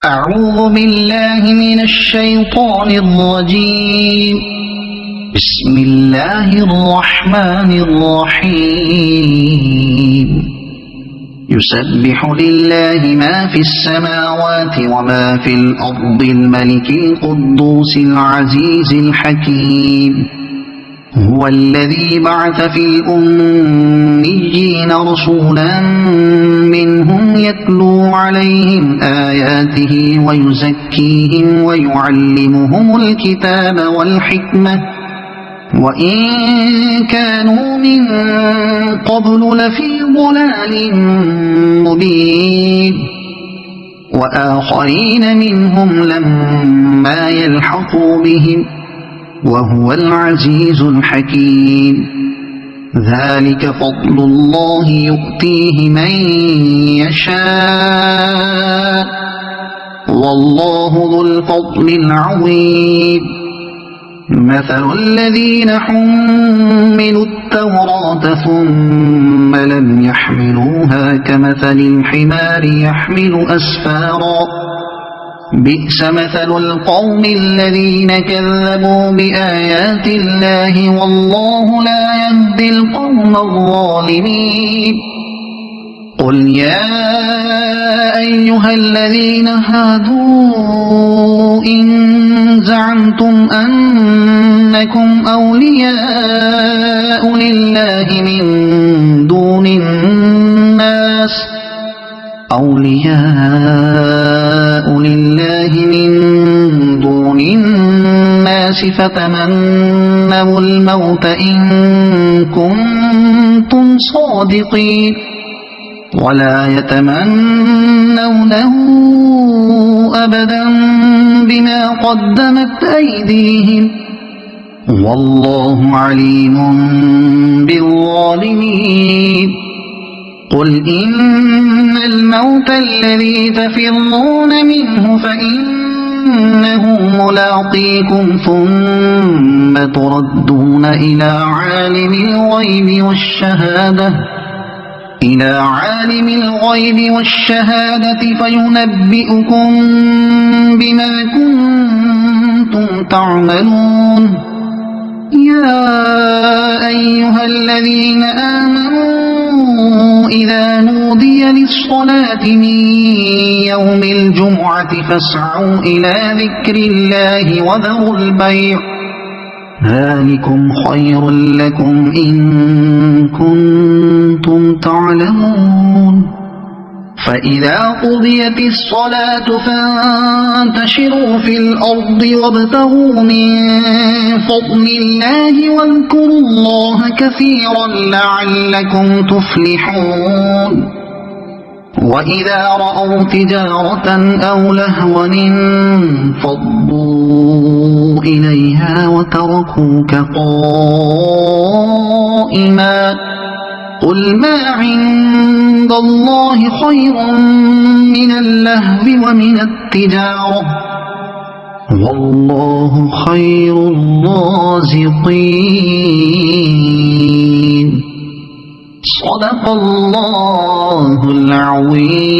أعوذ بالله من الشيطان الرجيم. بسم الله الرحمن الرحيم. يسبح لله ما في السماوات وما في الأرض الملك القدوس العزيز الحكيم. هو الذي بعث في الأميين رسولا منهم يتلو عليهم آياته ويزكيهم ويعلمهم الكتاب والحكمة وإن كانوا من قبل لفي ضلال مبين. وآخرين منهم لما يلحقوا بهم وهو العزيز الحكيم. ذلك فضل الله يؤتيه من يشاء والله ذو الفضل العظيم. مثل الذين حملوا التوراة ثم لم يحملوها كمثل الحمار يحمل أسفارا بئس مثل القوم الذين كذبوا بآيات الله والله لا يهدي القوم الظالمين. قل يا أيها الذين هادوا إن زعمتم أنكم أولياء لله من دون الناس فتمنوا الموت إن كنتم صادقين ولا يتمنونه أبدا بما قدمت أيديهم والله عليم بالظالمين. قل إن الموت الذي تفرون منه فإنه ملاقيكم ثم تردون إلى عالم الغيب والشهادة فينبئكم بما كنتم تعملون. يا أيها الذين آمنوا إذا نودي للصلاة من يوم الجمعة فاسعوا إلى ذكر الله وذروا البيع ذلكم خير لكم إن كنتم تعلمون. فإذا قضيت الصلاة فانتشروا في الأرض وابتغوا من فضل الله واذكروا الله كثيرا لعلكم تفلحون. وإذا رأوا تجارة أو لهوا انفضوا إليها وتركوك قائما قل ما عند الله خير من اللهو ومن التجارة والله خير الرازقين. صدق الله العظيم.